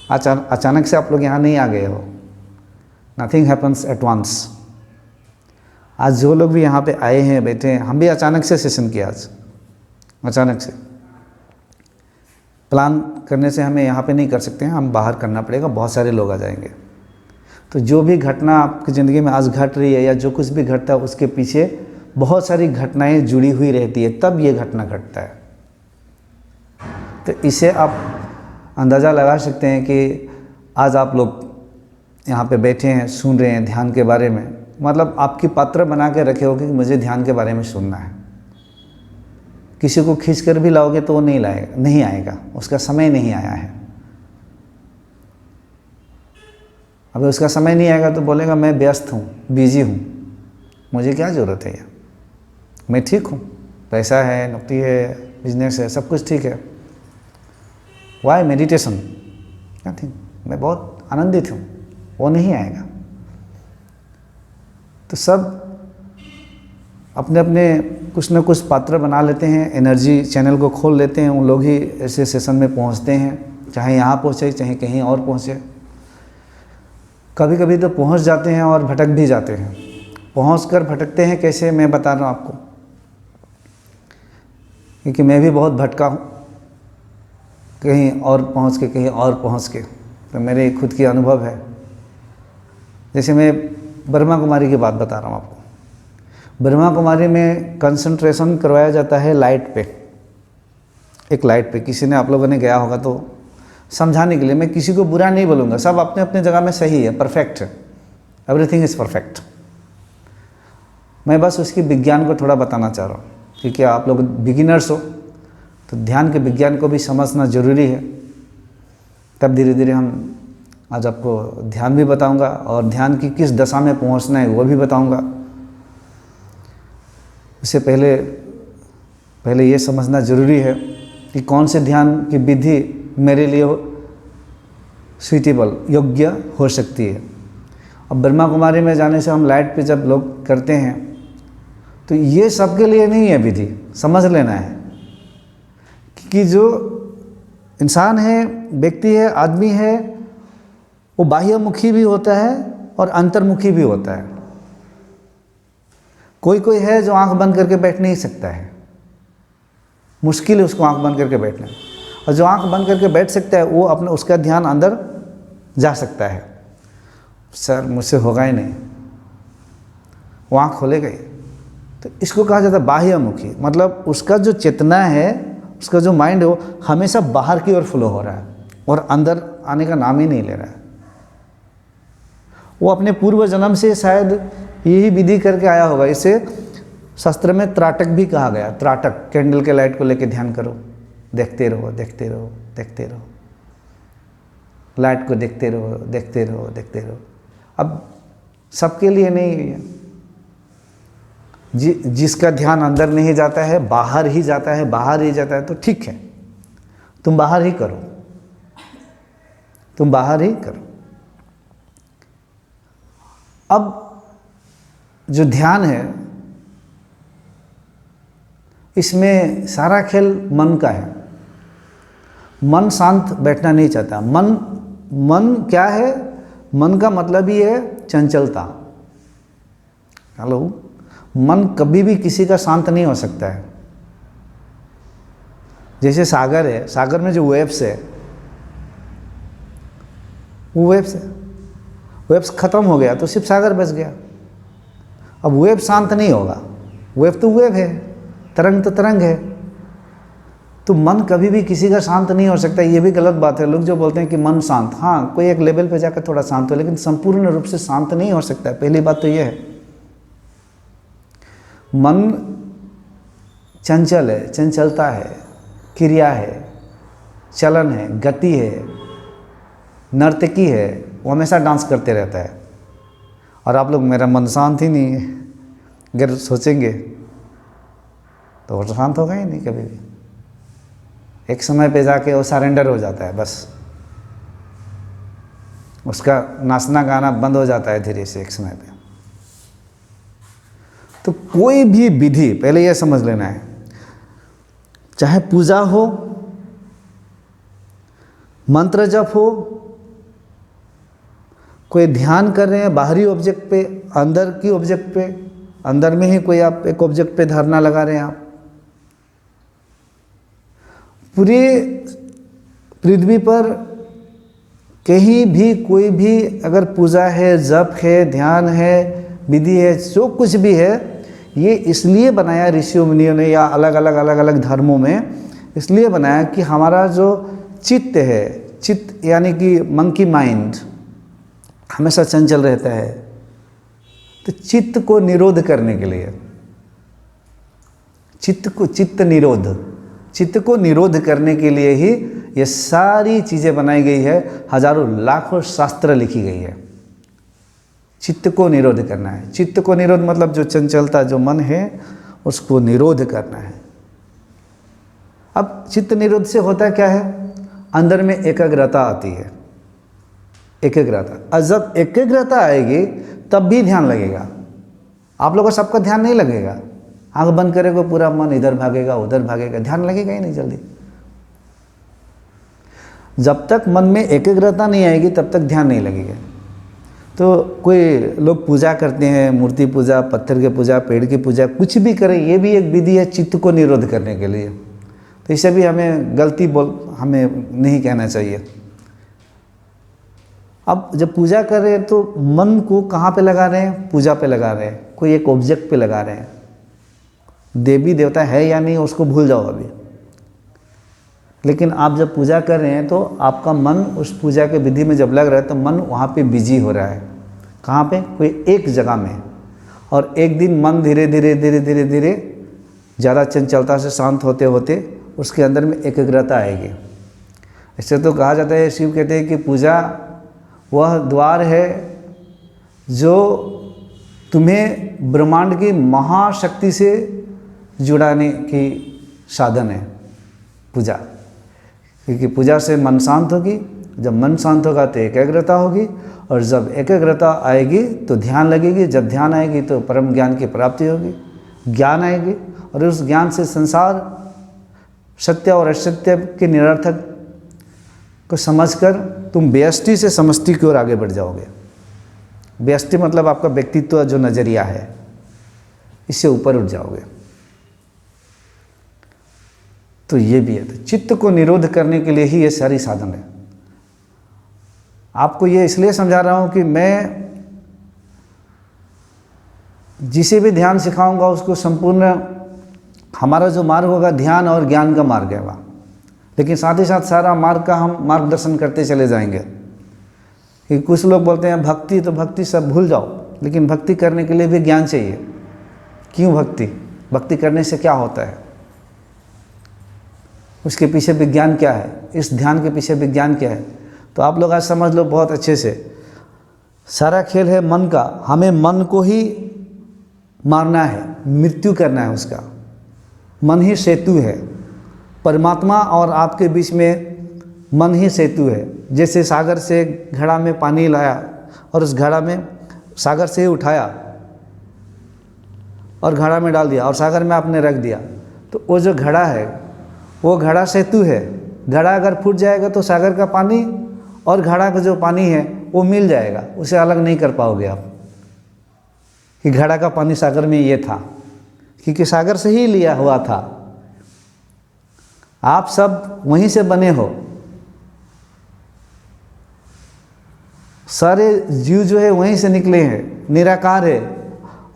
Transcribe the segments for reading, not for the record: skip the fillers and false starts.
अचानक से आप लोग यहाँ नहीं आ गए हो। Nothing happens at once. आज जो लोग भी यहाँ पे आए हैं, बैठे हैं, हम भी अचानक से सेशन किया आज, अचानक से। प्लान करने से हमें यहाँ पे नहीं कर सकते हैं, हम बाहर करना पड़ेगा, बहुत सारे लोग आ जाएंगे। तो जो भी घटना आपकी ज़िंदगी में आज घट रही है या जो कुछ भी घटता है उसके पीछे बहुत सारी घटनाएं जुड़ी हुई रहती है, तब ये घटना घटता है। तो इसे आप अंदाज़ा लगा सकते हैं कि आज आप लोग यहाँ पे बैठे हैं, सुन रहे हैं ध्यान के बारे में, मतलब आपकी पात्र बना के रखे हो कि मुझे ध्यान के बारे में सुनना है। किसी को खींच कर भी लाओगे तो वो नहीं आएगा, उसका समय नहीं आया है। अभी उसका समय नहीं आएगा तो बोलेगा मैं व्यस्त हूँ, बिजी हूँ, मुझे क्या ज़रूरत है, यार मैं ठीक हूँ, पैसा है, नौकरी है, बिजनेस है, सब कुछ ठीक है। वाई मेडिटेशन, नथिंग, मैं बहुत आनंदित हूँ, वो नहीं आएगा। तो सब अपने अपने कुछ न कुछ पात्र बना लेते हैं, एनर्जी चैनल को खोल लेते हैं, उन लोग ही ऐसे सेशन में पहुंचते हैं, चाहे यहाँ पहुँचे चाहे कहीं और पहुँचे। कभी कभी तो पहुँच जाते हैं और भटक भी जाते हैं। पहुँचकर भटकते हैं कैसे, मैं बता रहा हूँ आपको, क्योंकि मैं भी बहुत भटका हूँ, कहीं और पहुँच के कहीं और पहुँच के, तो मेरे खुद की अनुभव है। जैसे मैं ब्रह्मा कुमारी की बात बता रहा हूँ आपको। ब्रह्मा कुमारी में कंसंट्रेशन करवाया जाता है लाइट पे, एक लाइट पे। किसी ने, आप लोगों ने गया होगा तो समझाने के लिए, मैं किसी को बुरा नहीं बोलूँगा, सब अपने अपने जगह में सही है, परफेक्ट है, एवरीथिंग इज़ परफेक्ट। मैं बस उसकी विज्ञान को थोड़ा बताना चाह रहा हूँ, क्योंकि आप लोग बिगिनर्स हो तो ध्यान के विज्ञान को भी समझना ज़रूरी है। तब धीरे धीरे हम आज आपको ध्यान भी बताऊंगा और ध्यान की किस दशा में पहुंचना है वो भी बताऊंगा। उससे पहले ये समझना ज़रूरी है कि कौन से ध्यान की विधि मेरे लिए सूटेबल, योग्य हो सकती है। अब ब्रह्मा कुमारी में जाने से हम लाइट पे जब लोग करते हैं तो ये सबके लिए नहीं है विधि, समझ लेना है कि जो इंसान है, व्यक्ति है, आदमी है, वो बाह्यमुखी भी होता है और अंतर्मुखी भी होता है। कोई है जो आंख बंद करके बैठ नहीं सकता है, मुश्किल है उसको आंख बंद करके बैठना। और जो आंख बंद करके बैठ सकता है वो अपने, उसका ध्यान अंदर जा सकता है। सर मुझसे होगा ही नहीं, वो आंख खोलेगा ही। तो इसको कहा जाता है बाह्यमुखी, मतलब उसका जो चेतना है, उसका जो माइंड है वो हमेशा बाहर की ओर फ्लो हो रहा है और अंदर आने का नाम ही नहीं ले रहा है। वो अपने पूर्व जन्म से शायद यही विधि करके आया होगा। इसे शास्त्र में त्राटक भी कहा गया। त्राटक, कैंडल के लाइट को लेके ध्यान करो, देखते रहो, देखते रहो, देखते रहो, लाइट को देखते रहो, देखते रहो, देखते रहो। अब सबके लिए नहीं है, जिसका ध्यान अंदर नहीं जाता है, बाहर ही जाता है, बाहर ही जाता है, तो ठीक है, तुम बाहर ही करो, तुम बाहर ही करो। अब जो ध्यान है, इसमें सारा खेल मन का है। मन शांत बैठना नहीं चाहता। मन क्या है? मन का मतलब ही है चंचलता। हेलो, मन कभी भी किसी का शांत नहीं हो सकता है। जैसे सागर है, सागर में जो वेव्स है, वो वेव्स है, वेव्स खत्म हो गया तो सिर्फ सागर बच गया। अब वेव शांत नहीं होगा, वेव तो वेव है, तरंग तो तरंग है। तो मन कभी भी किसी का शांत नहीं हो सकता। ये भी गलत बात है। लोग जो बोलते हैं कि मन शांत, हाँ कोई एक लेवल पे जाकर थोड़ा शांत हो, लेकिन संपूर्ण रूप से शांत नहीं हो सकता है। पहली बात तो ये है, मन चंचल है, चंचलता है, क्रिया है, चलन है, गति है, नर्तकी है, वो हमेशा डांस करते रहता है। और आप लोग मेरा मन शांत ही नहीं है अगर सोचेंगे तो वो शांत होगा ही नहीं कभी भी। एक समय पे जाके वो सरेंडर हो जाता है, बस उसका नाचना गाना बंद हो जाता है धीरे से एक समय पे। तो कोई भी विधि, पहले यह समझ लेना है, चाहे पूजा हो, मंत्र जप हो, कोई ध्यान कर रहे हैं बाहरी ऑब्जेक्ट पे, अंदर की ऑब्जेक्ट पे, अंदर में ही कोई आप एक ऑब्जेक्ट पे धारणा लगा रहे हैं आप। पूरे पृथ्वी पर कहीं भी कोई भी अगर पूजा है, जप है, ध्यान है, विधि है, जो कुछ भी है, ये इसलिए बनाया ऋषियों मुनियों ने या अलग अलग धर्मों में इसलिए बनाया कि हमारा जो चित्त है, चित्त यानी कि मंकी माइंड हमेशा चंचल रहता है, तो चित्त को निरोध करने के लिए, चित्त को निरोध करने के लिए ही ये सारी चीज़ें बनाई गई है, हजारों लाखों शास्त्र लिखी गई है। चित्त को निरोध करना है। चित्त को निरोध मतलब जो चंचलता, जो मन है, उसको निरोध करना है। अब चित्त निरोध से होता क्या है, अंदर में एकाग्रता आती है, एकाग्रता। और जब एकाग्रता आएगी तब भी ध्यान लगेगा। आप लोगों को सबका ध्यान नहीं लगेगा, आंख बंद करेगा पूरा मन इधर भागेगा उधर भागेगा, ध्यान लगेगा ही नहीं जल्दी। जब तक मन में एकाग्रता नहीं आएगी तब तक ध्यान नहीं लगेगा। तो कोई लोग पूजा करते हैं, मूर्ति पूजा, पत्थर की पूजा, पेड़ की पूजा, कुछ भी करें, ये भी एक विधि है चित्त को निरोध करने के लिए। तो इसे भी हमें गलती हमें नहीं कहना चाहिए। अब जब पूजा कर रहे हैं तो मन को कहाँ पे लगा रहे हैं, पूजा पे लगा रहे हैं, कोई एक ऑब्जेक्ट पे लगा रहे हैं। देवी देवता है या नहीं उसको भूल जाओ अभी, लेकिन आप जब पूजा कर रहे हैं तो आपका मन उस पूजा के विधि में जब लग रहा है तो मन वहाँ पे बिजी हो रहा है। कहाँ पे, कोई एक जगह में। और एक दिन मन धीरे धीरे ज़्यादा चंचलता से शांत होते होते उसके अंदर में एकाग्रता आएगी। इससे तो कहा जाता है, शिव कहते हैं कि पूजा वह द्वार है जो तुम्हें ब्रह्मांड की महाशक्ति से जुड़ाने की साधन है पूजा। क्योंकि पूजा से मन शांत होगी, जब मन शांत होगा तो एकाग्रता होगी, और जब एकाग्रता आएगी तो ध्यान लगेगी, जब ध्यान आएगी तो परम ज्ञान की प्राप्ति होगी, ज्ञान आएगी, और उस ज्ञान से संसार सत्य और असत्य के निरर्थक को समझकर तुम व्यष्टि से समष्टि की ओर आगे बढ़ जाओगे। व्यष्टि मतलब आपका व्यक्तित्व जो नज़रिया है, इससे ऊपर उठ जाओगे। तो ये भी है, तो चित्त को निरोध करने के लिए ही ये सारी साधन है। आपको ये इसलिए समझा रहा हूँ कि मैं जिसे भी ध्यान सिखाऊंगा उसको संपूर्ण, हमारा जो मार्ग होगा ध्यान और ज्ञान का मार्ग है वह, लेकिन साथ ही साथ सारा मार्ग का हम मार्गदर्शन करते चले जाएंगे। कि कुछ लोग बोलते हैं भक्ति, तो भक्ति सब भूल जाओ, लेकिन भक्ति करने के लिए भी ज्ञान चाहिए। क्यों भक्ति, भक्ति करने से क्या होता है, उसके पीछे विज्ञान क्या है, इस ध्यान के पीछे विज्ञान क्या है, तो आप लोग आज समझ लो बहुत अच्छे से। सारा खेल है मन का, हमें मन को ही मारना है, मृत्यु करना है उसका। मन ही सेतु है, परमात्मा और आपके बीच में मन ही सेतु है। जैसे सागर से घड़ा में पानी लाया और उस घड़ा में सागर से ही उठाया और घड़ा में डाल दिया और सागर में आपने रख दिया, तो वो जो घड़ा है वो घड़ा सेतु है। घड़ा अगर फूट जाएगा तो सागर का पानी और घड़ा का जो पानी है वो मिल जाएगा, उसे अलग नहीं कर पाओगे आप कि घड़ा का पानी सागर में ये था, क्योंकि सागर से ही लिया हुआ था। आप सब वहीं से बने हो, सारे जीव जो है वहीं से निकले हैं, निराकार है,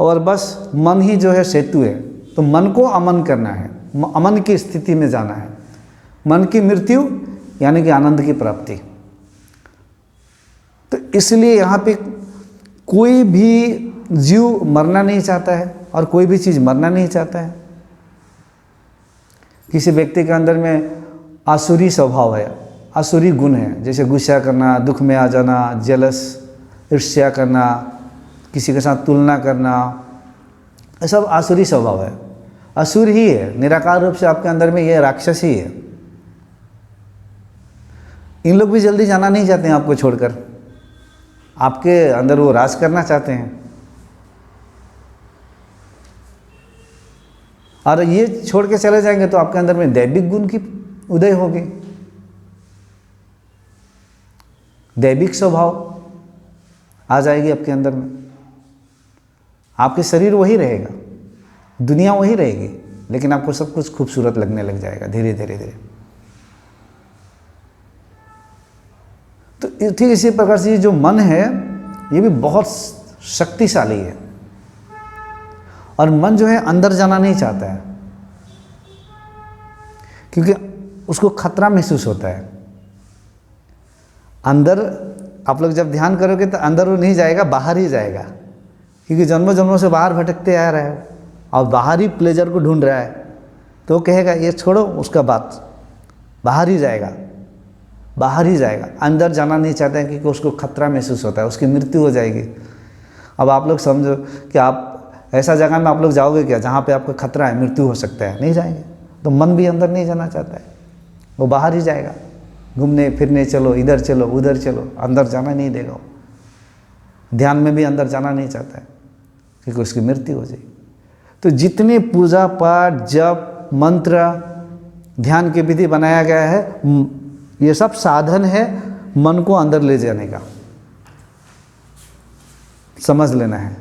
और बस मन ही जो है सेतु है। तो मन को अमन करना है, अमन की स्थिति में जाना है। मन की मृत्यु यानी कि आनंद की प्राप्ति। तो इसलिए यहाँ पे कोई भी जीव मरना नहीं चाहता है और कोई भी चीज़ मरना नहीं चाहता है। किसी व्यक्ति के अंदर में आसुरी स्वभाव है, आसुरी गुण है, जैसे गुस्सा करना, दुख में आ जाना, जेलस, ईर्ष्या करना, किसी के साथ तुलना करना, ये सब आसुरी स्वभाव है, असुर ही है। निराकार रूप से आपके अंदर में ये राक्षस ही है। इन लोग भी जल्दी जाना नहीं चाहते हैं आपको छोड़कर, आपके अंदर वो राज करना चाहते हैं। और ये छोड़ के चले जाएंगे तो आपके अंदर में दैविक गुण की उदय होगी, दैविक स्वभाव। आ जाएगी आपके अंदर में। आपके शरीर वही रहेगा, दुनिया वही रहेगी, लेकिन आपको सब कुछ खूबसूरत लगने लग जाएगा धीरे धीरे धीरे। तो ठीक इसी प्रकार से जो मन है ये भी बहुत शक्तिशाली है, और मन जो है अंदर जाना नहीं चाहता है, क्योंकि उसको खतरा महसूस होता है। अंदर आप लोग जब ध्यान करोगे तो अंदर वो नहीं जाएगा, बाहर ही जाएगा, क्योंकि जन्मों जन्मों से बाहर भटकते आ रहा है और बाहर ही प्लेजर को ढूंढ रहा है, तो वो कहेगा ये छोड़ो उसका बात, बाहर ही जाएगा, बाहर ही जाएगा। अंदर जाना नहीं चाहता है क्योंकि उसको खतरा महसूस होता है, उसकी मृत्यु हो जाएगी। अब आप लोग समझो कि आप ऐसा जगह में आप लोग जाओगे क्या जहाँ पे आपको खतरा है, मृत्यु हो सकता है, नहीं जाएंगे। तो मन भी अंदर नहीं जाना चाहता है, वो बाहर ही जाएगा, घूमने फिरने चलो, इधर चलो उधर चलो, अंदर जाना नहीं देगा। ध्यान में भी अंदर जाना नहीं चाहता है क्योंकि उसकी मृत्यु हो जाएगी। तो जितने पूजा पाठ जप मंत्र ध्यान की विधि बनाया गया है, ये सब साधन है मन को अंदर ले जाने का। समझ लेना है,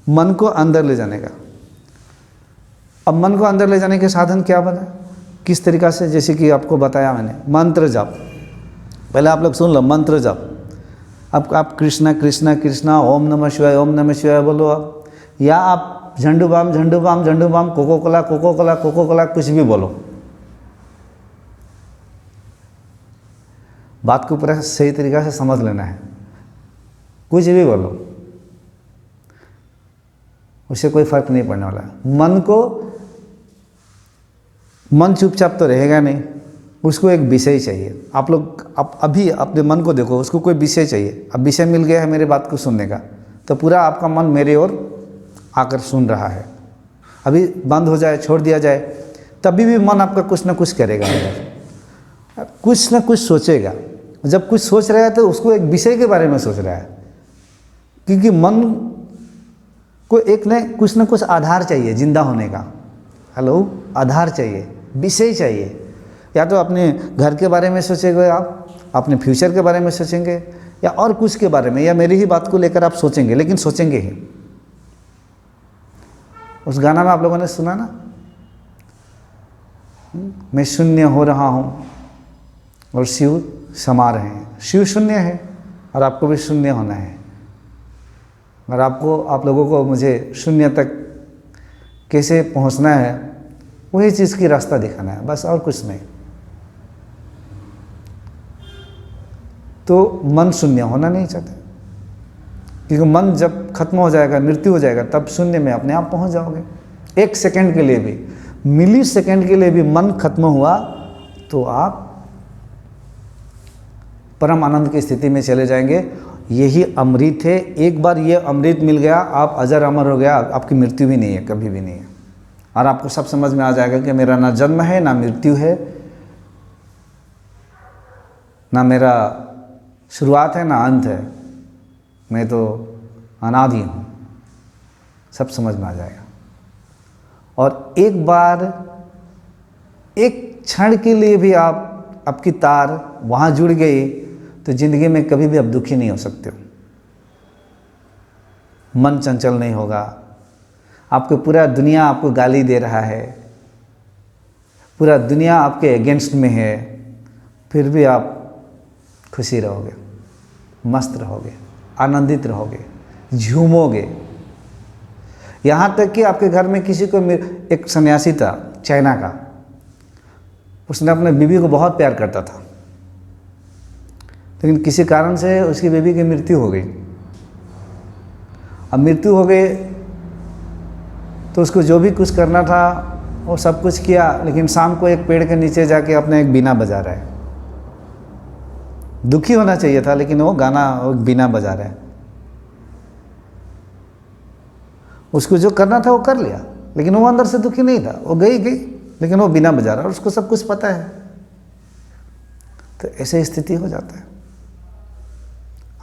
मन को अंदर ले जाने का। अब मन को अंदर ले जाने के साधन क्या बना, किस तरीक़ा से, जैसे कि आपको बताया मैंने, मंत्र जप। पहले आप लोग सुन लो मंत्र जप। अब आप कृष्णा कृष्णा कृष्णा ओम नमः शिवाय बोलो आप, या आप Zandu balm Zandu balm Zandu balm, Coca Cola Coca Cola Coca Cola, कुछ भी बोलो। बात को पूरा सही तरीक़ा से समझ लेना है, कुछ भी बोलो, उससे कोई फर्क नहीं पड़ने वाला। मन चुपचाप तो रहेगा नहीं, उसको एक विषय चाहिए। आप लोग अभी अपने मन को देखो, उसको कोई विषय चाहिए। अब विषय मिल गया है मेरे बात को सुनने का, तो पूरा आपका मन मेरे ओर आकर सुन रहा है। अभी बंद हो जाए, छोड़ दिया जाए, तभी भी मन आपका कुछ ना कुछ करेगा, कुछ ना कुछ सोचेगा। जब कुछ सोच रहा है तो उसको एक विषय के बारे में सोच रहा है, क्योंकि मन को एक न कुछ आधार चाहिए जिंदा होने का। हेलो, आधार चाहिए, विषय चाहिए। या तो अपने घर के बारे में सोचेंगे आप, अपने फ्यूचर के बारे में सोचेंगे, या और कुछ के बारे में, या मेरी ही बात को लेकर आप सोचेंगे, लेकिन सोचेंगे ही। उस गाना में आप लोगों ने सुना ना, मैं शून्य हो रहा हूँ और शिव समा रहे हैं। शिव शून्य है और आपको भी शून्य होना है, और आप लोगों को मुझे शून्य तक कैसे पहुंचना है, वही चीज़ की रास्ता दिखाना है, बस, और कुछ नहीं। तो मन शून्य होना नहीं चाहता, क्योंकि मन जब खत्म हो जाएगा, मृत्यु हो जाएगा, तब शून्य में अपने आप पहुंच जाओगे। एक सेकंड के लिए भी, मिली सेकंड के लिए भी मन खत्म हुआ तो आप परम आनंद की स्थिति में चले जाएंगे। यही अमृत है। एक बार ये अमृत मिल गया, आप अजर अमर हो गया, आपकी मृत्यु भी नहीं है, कभी भी नहीं है। और आपको सब समझ में आ जाएगा कि मेरा ना जन्म है, ना मृत्यु है, ना मेरा शुरुआत है, ना अंत है, मैं तो अनादि हूँ। सब समझ में आ जाएगा। और एक बार, एक क्षण के लिए भी आपकी तार वहाँ जुड़ गई तो ज़िंदगी में कभी भी आप दुखी नहीं हो सकते हो। मन चंचल नहीं होगा। आपको पूरा दुनिया आपको गाली दे रहा है, पूरा दुनिया आपके अगेंस्ट में है, फिर भी आप खुशी रहोगे, मस्त रहोगे, आनंदित रहोगे, झूमोगे। यहाँ तक कि आपके घर में किसी को, एक सन्यासी था चाइना का, उसने अपने बीवी को बहुत प्यार करता था, लेकिन किसी कारण से उसकी बीवी की मृत्यु हो गई। अब मृत्यु हो गई तो उसको जो भी कुछ करना था वो सब कुछ किया, लेकिन शाम को एक पेड़ के नीचे जाके अपना एक बीना बजा रहा है। दुखी होना चाहिए था, लेकिन वो बीना बजा रहा है। उसको जो करना था वो कर लिया, लेकिन वो अंदर से दुखी नहीं था। वो गई, लेकिन वो बीना बजा रहा है और उसको सब कुछ पता है। तो ऐसे स्थिति हो जाता है,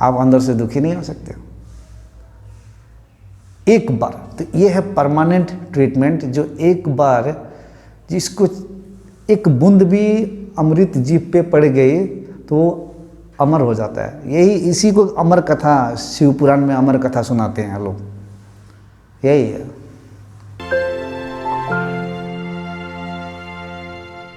आप अंदर से दुखी नहीं हो सकते हो। एक बार, तो ये है परमानेंट ट्रीटमेंट, जो एक बार जिसको एक बूंद भी अमृत जीभ पे पड़ गई तो अमर हो जाता है। यही इसी को अमर कथा, शिव पुराण में अमर कथा सुनाते हैं लोग, यही है।